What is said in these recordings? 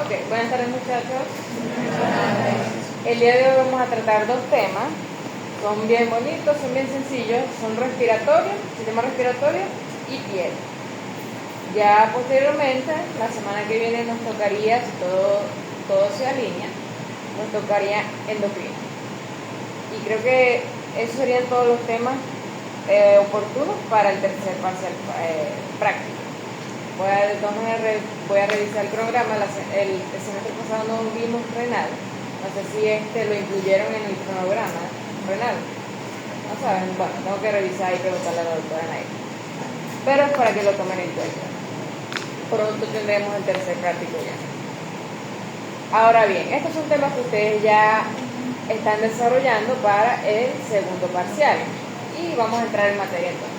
Ok, buenas tardes muchachos. El día de hoy vamos a tratar dos temas. Son bien bonitos, son bien sencillos. Son respiratorio, sistema respiratorio y piel. Ya posteriormente, la semana que viene nos tocaría, si todo se alinea, nos tocaría endocrino. Y creo que esos serían todos los temas oportunos para el tercer parcial práctico. Voy a revisar el cronograma. El semestre pasado no vimos renal. No sé si lo incluyeron en el cronograma renal. No saben. Bueno, tengo que revisar y preguntarle a la doctora Naira. Pero es para que lo tomen en cuenta. Pronto tendremos el tercer práctico ya. Ahora bien, estos son temas que ustedes ya están desarrollando para el segundo parcial. Y vamos a entrar en materia entonces.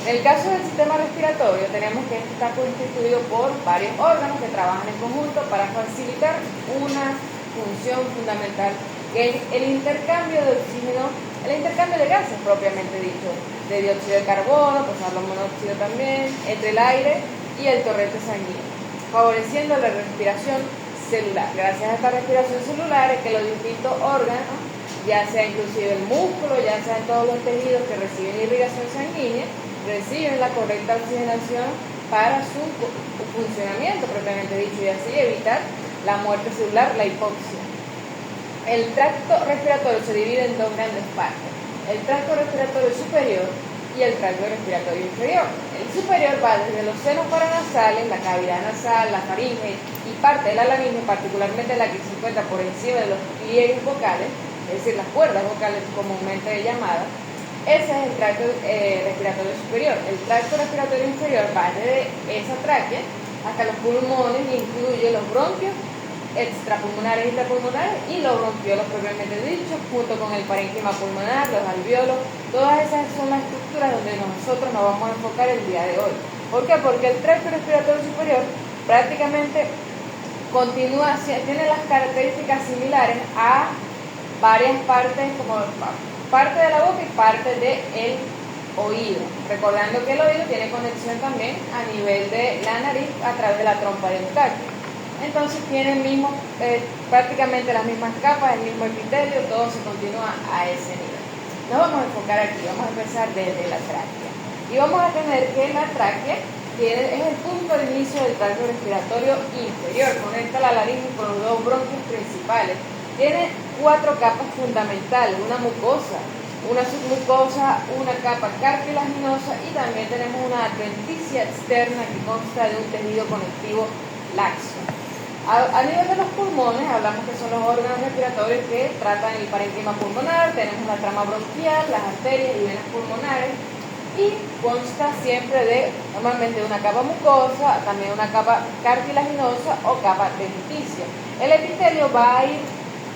En el caso del sistema respiratorio, tenemos que está constituido por varios órganos que trabajan en conjunto para facilitar una función fundamental, que es el intercambio de oxígeno, el intercambio de gases propiamente dicho, de dióxido de carbono, pasarlo a monóxido también, entre el aire y el torrente sanguíneo, favoreciendo la respiración celular. Gracias a esta respiración celular es que los distintos órganos, ya sea inclusive el músculo, ya sea en todos los tejidos que reciben irrigación sanguínea, reciben la correcta oxigenación para su funcionamiento propiamente dicho y así evitar la muerte celular, la hipoxia. El tracto respiratorio se divide en dos grandes partes: el tracto respiratorio superior y el tracto respiratorio inferior. El superior va desde los senos paranasales, la cavidad nasal, la faringe y parte de la laringe, particularmente la que se encuentra por encima de los pliegues vocales, es decir, las cuerdas vocales comúnmente llamadas. Ese es el tracto respiratorio superior. El tracto respiratorio inferior va desde esa tráquea hasta los pulmones y incluye los bronquios extrapulmonares, intrapulmonares y los bronquiolos propiamente dichos, junto con el parénquima pulmonar, los alvéolos. Todas esas son las estructuras donde nosotros nos vamos a enfocar el día de hoy. ¿Por qué? Porque el tracto respiratorio superior prácticamente tiene las características similares a varias partes, como parte de la boca y parte del oído, recordando que el oído tiene conexión también a nivel de la nariz a través de la trompa de Eustaquio. Entonces tienen prácticamente las mismas capas, el mismo epitelio, todo se continúa a ese nivel. Nos vamos a enfocar aquí, vamos a empezar desde la tráquea. Y vamos a tener que la tráquea es el punto de inicio del tracto respiratorio inferior, conecta la laringe con los dos bronquios principales. Tiene 4 capas fundamentales: una mucosa, una submucosa, una capa cartilaginosa y también tenemos una adventicia externa que consta de un tejido conectivo laxo. A nivel de los pulmones, hablamos que son los órganos respiratorios que tratan el parénquima pulmonar, tenemos la trama bronquial, las arterias y venas pulmonares, y consta siempre de normalmente una capa mucosa, también una capa cartilaginosa o capa adventicia. El epitelio va a ir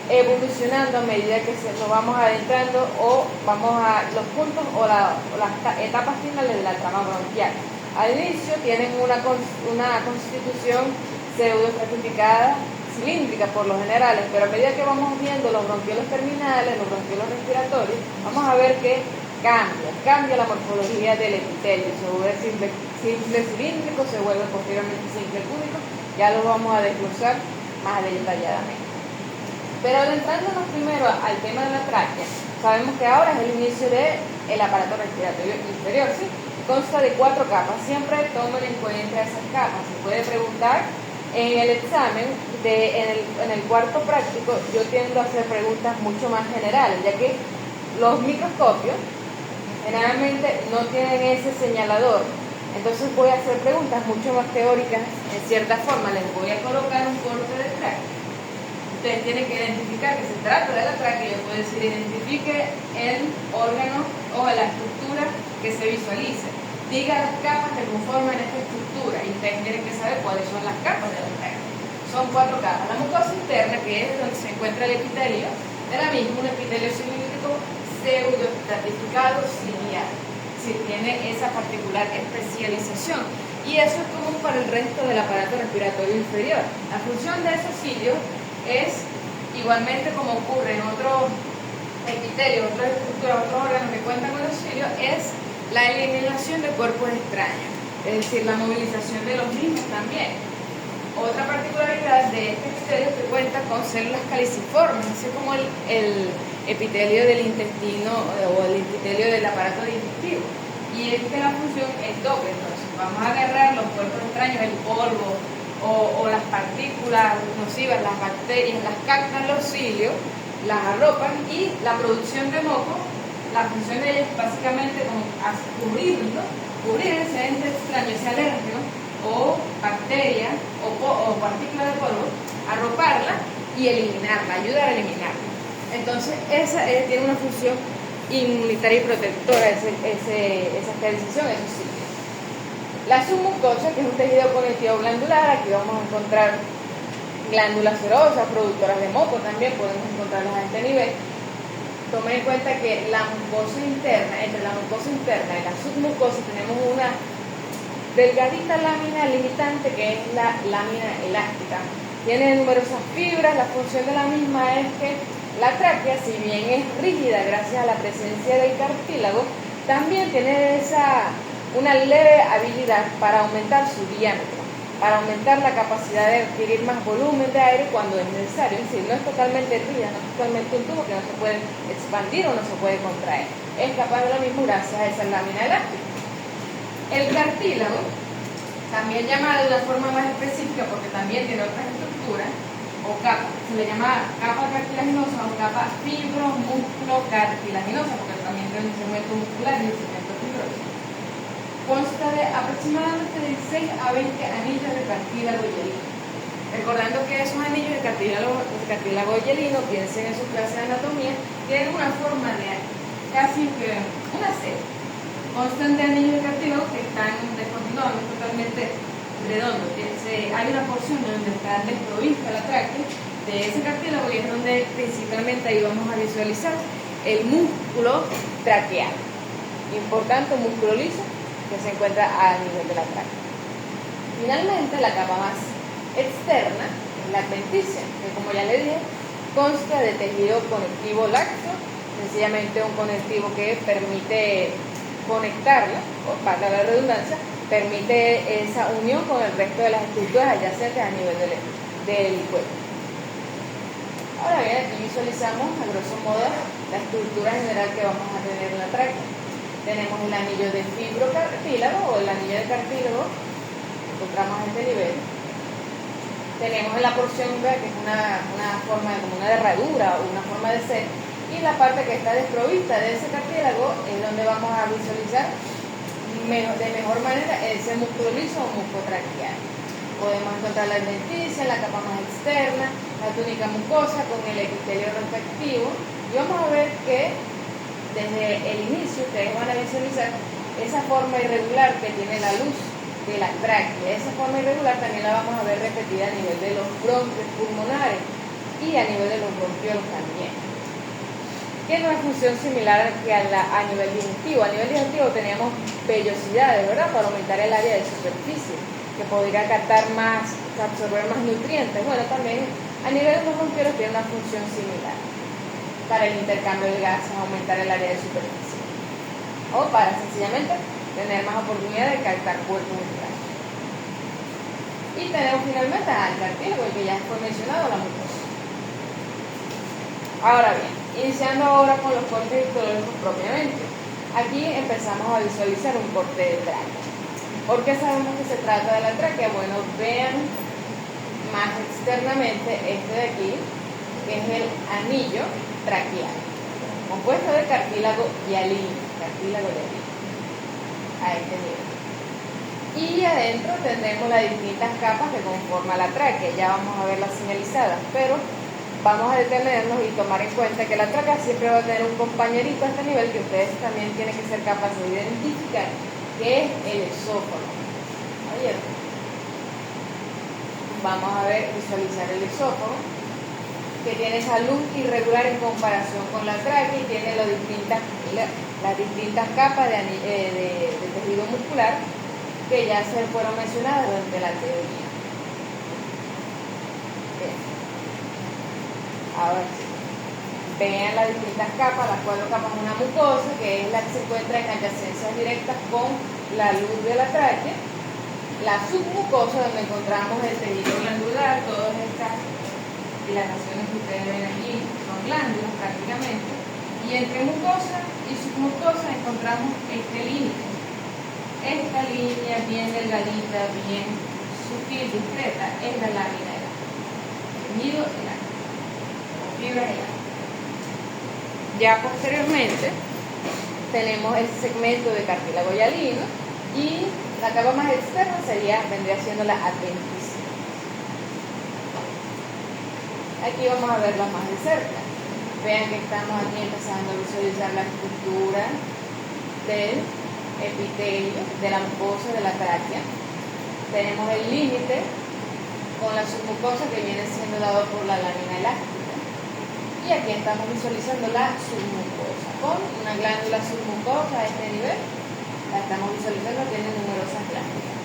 evolucionando a medida que nos vamos adentrando o vamos a los puntos o las etapas finales de la trama bronquial. Al inicio tienen una constitución pseudoestratificada, cilíndrica por lo generales, pero a medida que vamos viendo los bronquiolos terminales, los bronquiolos respiratorios, vamos a ver que cambia la morfología del epitelio, se vuelve simple cilíndrico, se vuelve posteriormente simple cúbico. Ya lo vamos a desglosar más detalladamente. Pero adentrándonos primero al tema de la tráquea, sabemos que ahora es el inicio del aparato respiratorio inferior, ¿sí? Consta de 4 capas, siempre tomen en cuenta esas capas. Se puede preguntar en el examen, en el cuarto práctico, yo tiendo a hacer preguntas mucho más generales, ya que los microscopios generalmente no tienen ese señalador. Entonces voy a hacer preguntas mucho más teóricas, en cierta forma. Les voy a colocar un corte de tráquea. Ustedes tienen que identificar que se trata de la tráquea. Yo puedo decir, identifique el órgano o la estructura que se visualice. Diga las capas que conforman esta estructura y ustedes tienen que saber cuáles son las capas de la tráquea. Son 4 capas. La mucosa interna, que es donde se encuentra el epitelio, de la misma, un epitelio cilíndrico pseudoestratificado ciliar. Sí, tiene esa particular especialización. Y eso es común para el resto del aparato respiratorio inferior. La función de esos cilios es, igualmente como ocurre en otros epitelios, otras estructuras, otros órganos que cuentan con los cilios, es la eliminación de cuerpos extraños, es decir, la movilización de los mismos también. Otra particularidad de este epitelio es que cuenta con células caliciformes, así como el epitelio del intestino o el epitelio del aparato digestivo. Y es que la función es doble, entonces vamos a agarrar los cuerpos extraños, el polvo o las partículas nocivas, las bacterias, las captan los cilios, las arropan y la producción de moco, la función de ella es básicamente como cubrir ese ente extraño, ese alérgeno o bacteria o partícula de polvo, arroparla y eliminarla, ayudar a eliminarla. Entonces esa tiene una función inmunitaria y protectora, esa esterilización, eso sí. La submucosa, que es un tejido conectivo glandular, aquí vamos a encontrar glándulas serosas, productoras de moco, también podemos encontrarlas a este nivel. Tomen en cuenta que la mucosa interna, entre la mucosa interna y la submucosa tenemos una delgadita lámina limitante que es la lámina elástica. Tiene numerosas fibras, la función de la misma es que la tráquea, si bien es rígida gracias a la presencia del cartílago, también tiene una leve habilidad para aumentar su diámetro, para aumentar la capacidad de adquirir más volumen de aire cuando es necesario. Es decir, no es totalmente rígida, no es totalmente un tubo que no se puede expandir o no se puede contraer. Es capaz de lo mismo gracias a esa lámina elástica. El cartílago, también llamado de una forma más específica porque también tiene otras estructuras o capas, se le llama capa cartilaginosa o capa fibromusculocartilaginosa porque también tiene un segmento muscular y un segmento fibroso. Consta de aproximadamente 16 a 20 anillos de cartílago hielino. Recordando que esos anillos de cartílago hielino, piensen en su clase de anatomía, tienen una forma de casi que una C. Constan de anillos de cartílago que están descontinuados, no totalmente redondos. Hay una porción donde está desprovista la tráquea de ese cartílago y es donde principalmente ahí vamos a visualizar el músculo traqueal. Importante, un músculo liso que se encuentra a nivel de la tráquea. Finalmente, la capa más externa es la adventicia, que como ya le dije, consta de tejido conectivo laxo, sencillamente un conectivo que permite conectarla, o para la redundancia, permite esa unión con el resto de las estructuras adyacentes a nivel del cuerpo. Ahora bien, aquí visualizamos a grosso modo la estructura general que vamos a tener en la tráquea. Tenemos el anillo de fibrocartílago o el anillo de cartílago, encontramos a este nivel. Tenemos en la porción B, que es una forma como una herradura o una forma de ser, y la parte que está desprovista de ese cartílago es donde vamos a visualizar de mejor manera ese músculo liso o músculo traqueal. Podemos encontrar la adventicia, la capa más externa, la túnica mucosa con el epitelio respectivo, y vamos a ver que desde el inicio ustedes van a visualizar esa forma irregular que tiene la luz de la tráquea. Esa forma irregular también la vamos a ver repetida a nivel de los bronquios pulmonares y a nivel de los bronquiolos también. Tiene una función similar que a nivel digestivo. A nivel digestivo tenemos vellosidades, ¿verdad? Para aumentar el área de superficie, que podría captar más, absorber más nutrientes. Bueno, también a nivel de los bronquiolos tiene una función similar para el intercambio de gases, aumentar el área de superficie, o para sencillamente tener más oportunidad de captar cuerpos extraños. Y tenemos finalmente al cartílago, el que ya fue mencionado, la mucosa. Ahora bien, iniciando ahora con los cortes histológicos propiamente. Aquí empezamos a visualizar un corte de tráquea. ¿Por qué sabemos que se trata de la tráquea? Bueno, vean más externamente este de aquí, que es el anillo traqueal, compuesto de cartílago hialino, a este nivel. Y adentro tendremos las distintas capas que conforman la tráquea, ya vamos a verlas señalizadas, pero vamos a detenernos y tomar en cuenta que la tráquea siempre va a tener un compañerito a este nivel que ustedes también tienen que ser capaces de identificar, que es el esófago. Ayer vamos a visualizar el esófago, que tiene esa luz irregular en comparación con la tráquea y tiene las distintas capas de tejido muscular que ya se fueron mencionadas durante la teoría. Bien. Ahora sí, vean las distintas capas, las 4 capas de una mucosa, que es la que se encuentra en adyacencias directas con la luz de la tráquea, la submucosa, donde encontramos el tejido glandular. Todas estas dilataciones que ustedes ven allí son glándulas prácticamente, y entre mucosa y submucosa encontramos este límite. Esta línea bien delgadita, bien sutil, discreta, es la lámina elástica, tejido elástico, o fibras elásticas. Ya posteriormente tenemos el segmento de cartílago hialino, y la capa más externa vendría siendo la adventicia. Aquí vamos a verla más de cerca. Vean que estamos aquí empezando a visualizar la estructura del epitelio, de la mucosa de la tráquea. Tenemos el límite con la submucosa, que viene siendo dado por la lámina elástica. Y aquí estamos visualizando la submucosa, con una glándula submucosa a este nivel. La estamos visualizando, tiene numerosas glándulas.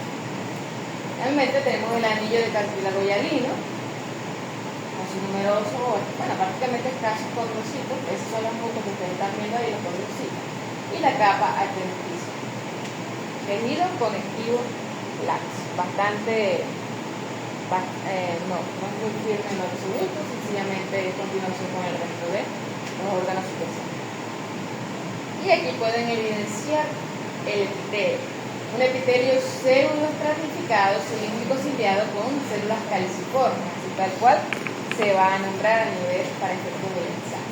Finalmente tenemos el anillo de cartílago hialino, con su numeroso, prácticamente escasos condrocitos. Esos son los puntos que ustedes están viendo ahí, los condrocitos. Y la capa adventicia, tejido conectivo laxo, bastante, no es muy firme en lo absoluto, sencillamente es continuación con el resto de los órganos superciliares. Y aquí pueden evidenciar el epitelio, un epitelio pseudoestratificado, cilíndrico ciliado con células caliciformes, así tal cual se va a nombrar a nivel para efectos del ensayo.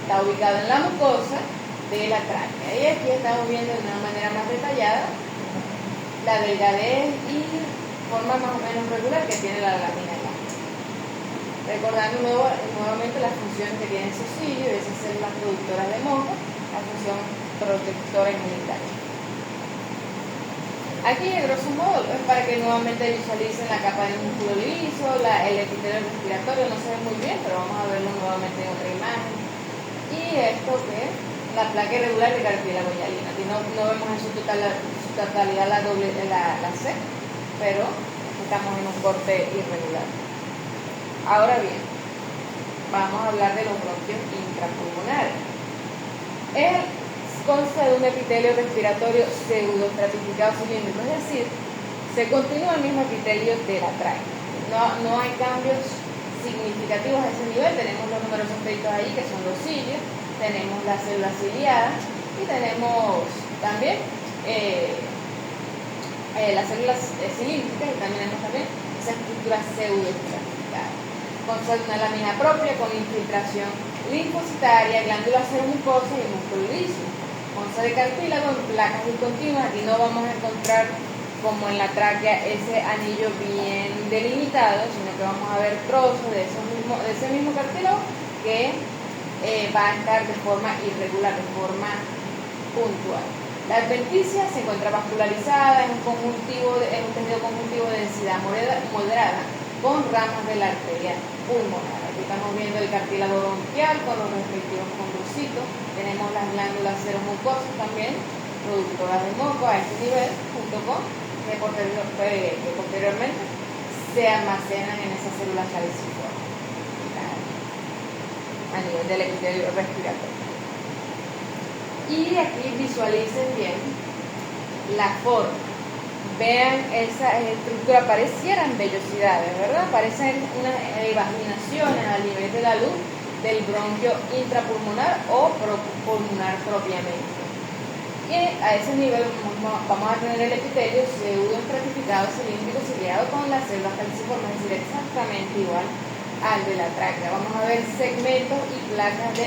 Está ubicado en la mucosa de la tráquea, y aquí estamos viendo de una manera más detallada la delgadez y forma más o menos regular que tiene la lámina elástica. Recordando nuevamente las funciones que tiene esos cilios y esas células productoras de moco, la función protectora inmunitaria. Aquí, a grosso modo, es para que nuevamente visualicen la capa del músculo liso, el epitelio respiratorio. No se ve muy bien, pero vamos a verlo nuevamente en otra imagen. Y esto que es la placa irregular de cartílago hialino. Aquí no vemos en su totalidad la C, pero estamos en un corte irregular. Ahora bien, vamos a hablar de los bronquios intrapulmonares. Consta de un epitelio respiratorio pseudoestratificado cilíndrico, es decir, se continúa el mismo epitelio de la tráquea. No hay cambios significativos a ese nivel. Tenemos los numerosos peditos ahí, que son los cilios, tenemos las células ciliadas, y tenemos también las células cilíndricas, y también tenemos esa estructura pseudoestratificada. Consta de una lámina propia con infiltración linfocitaria, glándula seromucosa y músculo liso. Consta de cartílago en placas discontinuas. Aquí no vamos a encontrar, como en la tráquea, ese anillo bien delimitado, sino que vamos a ver trozos de ese mismo cartílago que va a estar de forma irregular, de forma puntual. La adventicia se encuentra vascularizada, es un tejido conjuntivo de densidad moderada con ramas de la arteria pulmonar. Aquí estamos viendo el cartílago bronquial con los respectivos condrocitos. Tenemos las glándulas seromucosas también, productoras de moco a este nivel, junto con que posteriormente se almacenan en esas células caliciformes a nivel del epitelio respiratorio. Y aquí visualicen bien la forma. Vean esa estructura, parecieran vellosidades, ¿verdad? Parecen unas evaginaciones a nivel de la luz del bronquio intrapulmonar o pulmonar propiamente. Y a ese nivel vamos a tener el epitelio pseudoestratificado cilíndrico ciliado con las células caliciformes, es decir, exactamente igual al de la tráquea. Vamos a ver segmentos y placas de